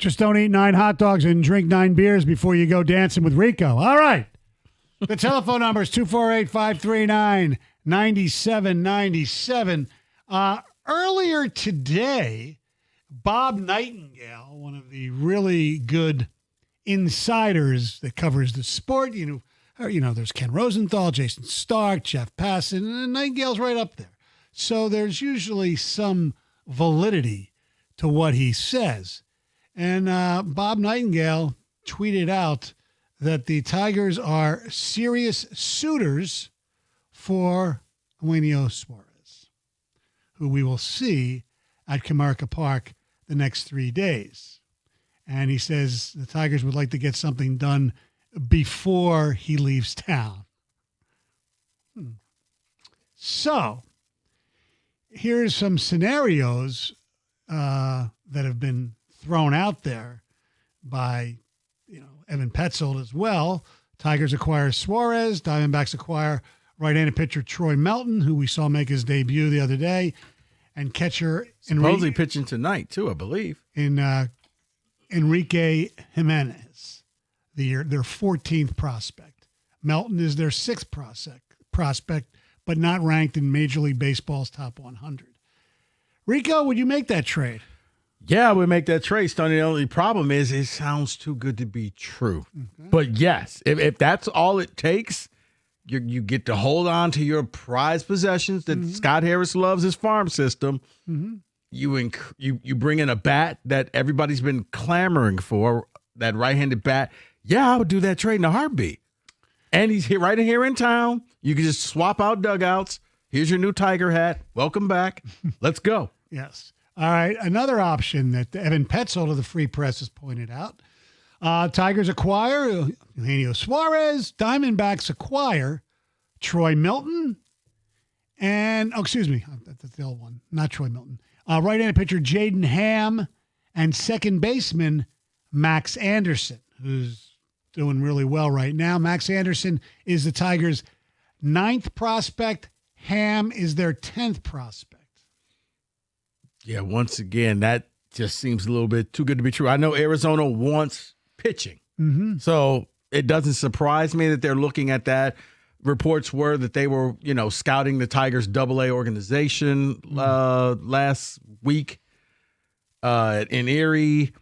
Just don't eat 9 hot dogs and drink 9 beers before you go dancing with Rico. All right. The telephone number is 248-539-9797. Earlier today, Bob Nightingale, one of the really good insiders that covers the sport, there's Ken Rosenthal, Jason Stark, Jeff Passan, and Nightingale's right up there. So there's usually some validity to what he says. And Bob Nightingale tweeted out that the Tigers are serious suitors for Eugenio Suarez, who we will see at Comerica Park the next 3 days. And he says the Tigers would like to get something done before he leaves town. So here's some scenarios that have been thrown out there by, Evan Petzold as well. Tigers acquire Suarez. Diamondbacks acquire right-handed pitcher Troy Melton, who we saw make his debut the other day, and catcher supposedly pitching tonight too, I believe. Enrique Jimenez, their 14th prospect. Melton is their 6th prospect, but not ranked in Major League Baseball's top 100. Rico, would you make that trade? Yeah, I would make that trade, Stoney. The only problem is it sounds too good to be true. Okay. But yes, if that's all it takes, you get to hold on to your prized possessions that Scott Harris loves his farm system. Mm-hmm. You bring in a bat that everybody's been clamoring for, that right-handed bat. Yeah, I would do that trade in a heartbeat. And he's right here in town. You can just swap out dugouts. Here's your new Tiger hat. Welcome back. Let's go. Yes. All right. Another option that Evan Petzold of the Free Press has pointed out. Tigers acquire Eugenio Suarez. Diamondbacks acquire Troy Melton. And, that's the old one. Not Troy Melton. Right-handed pitcher Jaden Ham and second baseman Max Anderson, who's doing really well right now. Max Anderson is the Tigers' 9th prospect. Ham is their 10th prospect. Yeah, once again, that just seems a little bit too good to be true. I know Arizona wants pitching, so it doesn't surprise me that they're looking at that. Reports were that they were, scouting the Tigers' AA organization last week in Erie.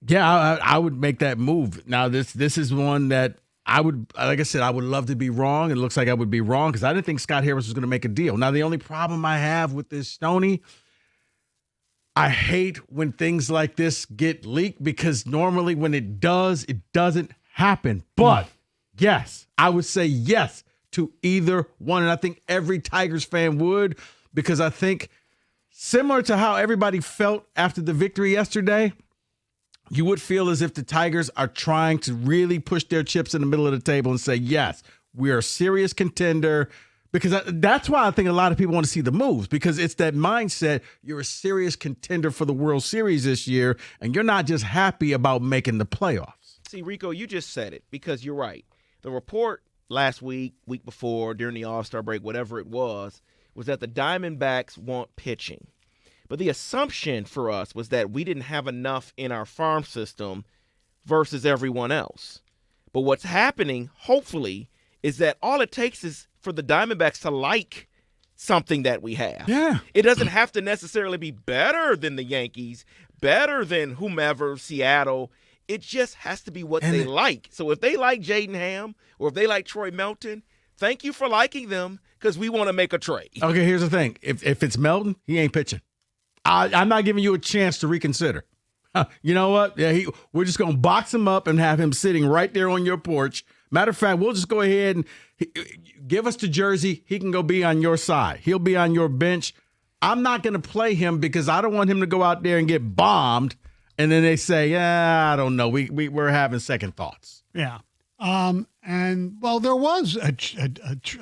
Yeah, I would make that move. Now, this is one that I would, like I said, I would love to be wrong. It looks like I would be wrong because I didn't think Scott Harris was going to make a deal. Now, the only problem I have with this, Stoney, I hate when things like this get leaked because normally when it doesn't happen. But yes, I would say yes to either one. And I think every Tigers fan would, because I think similar to how everybody felt after the victory yesterday, you would feel as if the Tigers are trying to really push their chips in the middle of the table and say, yes, we are a serious contender. Because that's why I think a lot of people want to see the moves, because it's that mindset. You're a serious contender for the World Series this year, and you're not just happy about making the playoffs. See, Rico, you just said it, because you're right. The report last week before, during the All-Star break, whatever it was that the Diamondbacks want pitching. But the assumption for us was that we didn't have enough in our farm system versus everyone else. But what's happening, hopefully, is that all it takes is for the Diamondbacks to like something that we have. Yeah. It doesn't have to necessarily be better than the Yankees, better than whomever, Seattle. It just has to be what they like. So if they like Jaden Ham or if they like Troy Melton, thank you for liking them, because we want to make a trade. Okay, here's the thing. If it's Melton, he ain't pitching. I'm not giving you a chance to reconsider. You know what? Yeah, we're just going to box him up and have him sitting right there on your porch. Matter of fact, we'll just go ahead and give us the jersey. He can go be on your side. He'll be on your bench. I'm not going to play him because I don't want him to go out there and get bombed. And then they say, yeah, I don't know. We're having second thoughts. Yeah. There was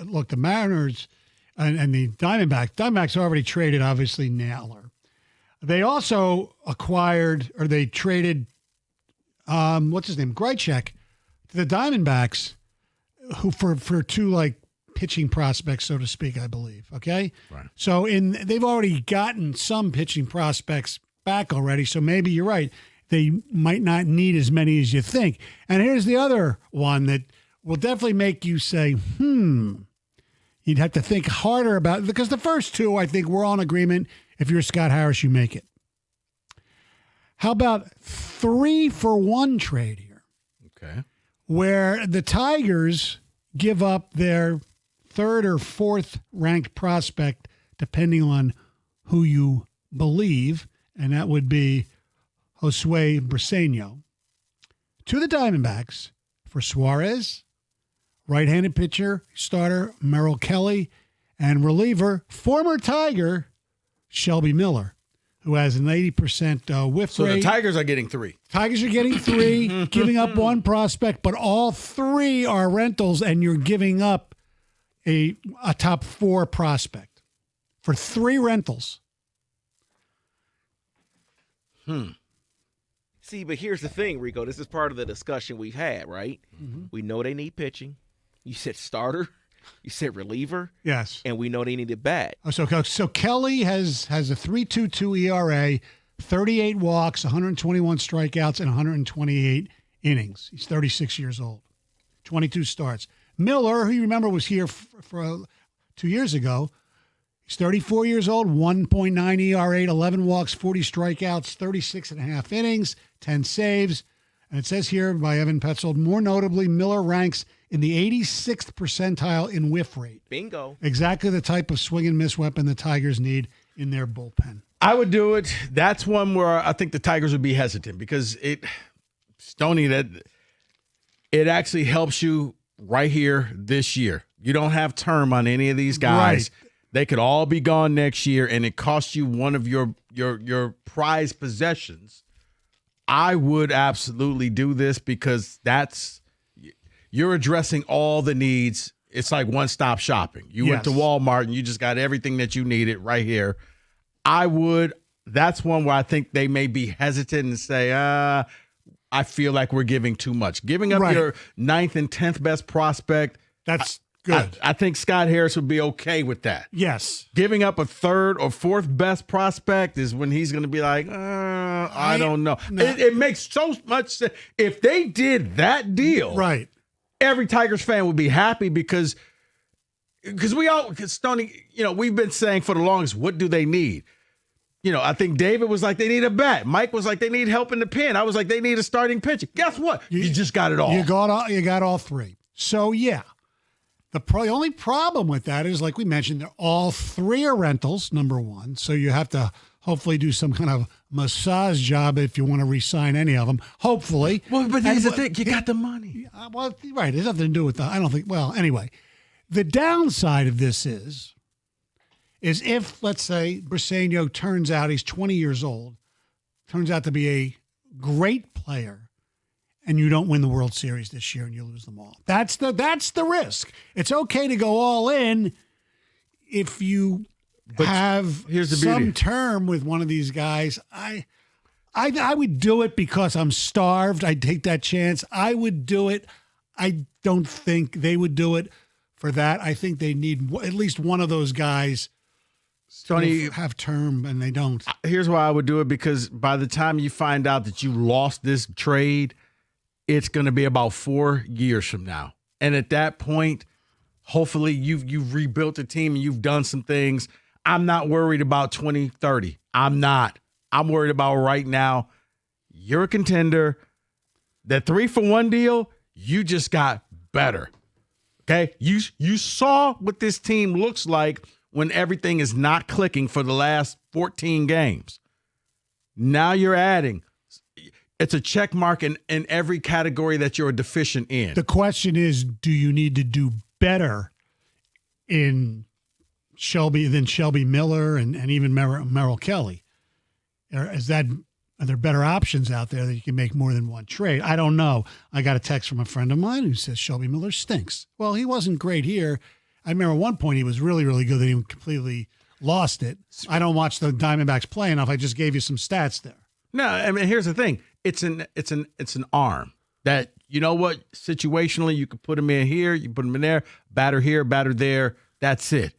look, the Mariners and the Diamondbacks already traded, obviously, Naylor. They also traded, what's his name? Grichuk to the Diamondbacks, who for two pitching prospects, so to speak, I believe. Okay. Right. So they've already gotten some pitching prospects back already. So maybe you're right. they might not need as many as you think. And here's the other one that will definitely make you say, You'd have to think harder about it, because the first two, I think we're all in agreement. If you're Scott Harris, you make it. How about 3-for-1 trade here? Okay. Where the Tigers give up their third or fourth ranked prospect, depending on who you believe, and that would be Josue Briseño, to the Diamondbacks for Suarez, right-handed pitcher, starter Merrill Kelly, and reliever, former Tiger Shelby Miller, who has an 80% whiff So rate. the Tigers are getting 3. Tigers are getting 3, giving up 1 prospect, but all 3 are rentals, and you're giving up a top 4 prospect for 3 rentals. See, but here's the thing, Rico. This is part of the discussion we've had, right? Mm-hmm. We know they need pitching. You said starter. You said reliever. Yes. And we know they need a bat. So Kelly has a 3.22 ERA, 38 walks, 121 strikeouts, and 128 innings. He's 36 years old, 22 starts. Miller, who you remember was here for 2 years ago, he's 34 years old, 1.9 ERA, 11 walks, 40 strikeouts, 36 and a half innings, 10 saves. And it says here by Evan Petzold, more notably, Miller ranks in the 86th percentile in whiff rate. Bingo. Exactly the type of swing and miss weapon the Tigers need in their bullpen. I would do it. That's one where I think the Tigers would be hesitant, because it actually helps you right here this year. You don't have term on any of these guys. Right. They could all be gone next year, and it costs you one of your prized possessions. I would absolutely do this, because you're addressing all the needs. It's like one-stop shopping. You went to Walmart and you just got everything that you needed right here. That's one where I think they may be hesitant and say, I feel like we're giving too much. Giving up your 9th and 10th best prospect. That's good. I think Scott Harris would be okay with that. Yes. Giving up a 3rd or 4th best prospect is when he's going to be like, I don't know. No. It makes so much sense. If they did that deal, right, every Tigers fan would be happy, because Stoney, we've been saying for the longest, what do they need? I think David was like, they need a bat. Mike was like, they need help in the pen. I was like, they need a starting pitcher. Guess what? You just got it all. You got all 3. So, yeah. The only problem with that is, like we mentioned, they're all 3 are rentals, number one. So you have to hopefully do some kind of massage job if you want to re-sign any of them. Hopefully. Well, but here's the thing. You got the money. Well, right. It has nothing to do with that. I don't think. Well, anyway, the downside of this is if, let's say, Briseño turns out, he's 20 years old, turns out to be a great player, and you don't win the World Series this year and you lose them all. That's the risk. It's okay to go all in if you have some term with one of these guys. I would do it because I'm starved. I'd take that chance. I would do it. I don't think they would do it for that. I think they need at least one of those guys to have term, and they don't. Here's why I would do it, because by the time you find out that you lost this trade, it's going to be about 4 years from now. And at that point, hopefully you've rebuilt the team and you've done some things. I'm not worried about 2030. I'm not. I'm worried about right now. You're a contender. That 3-for-1 deal, you just got better. Okay? You saw what this team looks like when everything is not clicking for the last 14 games. Now you're adding. It's a check mark in every category that you're deficient in. The question is, do you need to do better in Shelby Miller and even Merrill Kelly? Are there better options out there that you can make more than one trade? I don't know. I got a text from a friend of mine who says Shelby Miller stinks. Well, he wasn't great here. I remember at one point he was really, really good, that he completely lost it. I don't watch the Diamondbacks play enough. I just gave you some stats there. No, I mean, here's the thing. It's an arm that, you know what, situationally you can put him in here, you put him in there, batter here, batter there. That's it.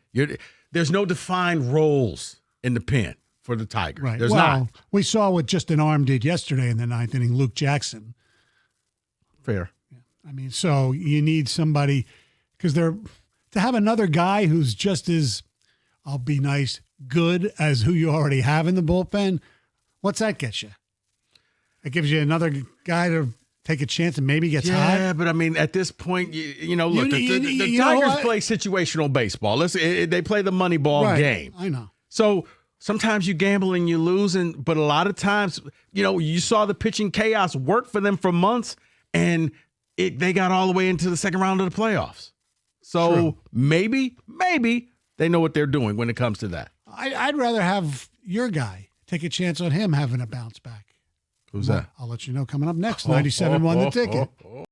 There's no defined roles in the pen for the Tigers. Right. There's well, not. We saw what just an arm did yesterday in the ninth inning, Luke Jackson. Fair. I mean, so you need somebody because to have another guy who's just as, I'll be nice, good as who you already have in the bullpen. What's that get you? It gives you another guy to take a chance and maybe gets hot. Yeah, but I mean, at this point, look, the know Tigers what? play situational baseball. They play the money ball game. I know. So sometimes you gamble and you lose, but a lot of times, you saw the pitching chaos work for them for months, and they got all the way into the second round of the playoffs. So True. maybe they know what they're doing when it comes to that. I'd rather have your guy take a chance on him having a bounce back. Who's that? I'll let you know coming up next. 97.1 The Ticket.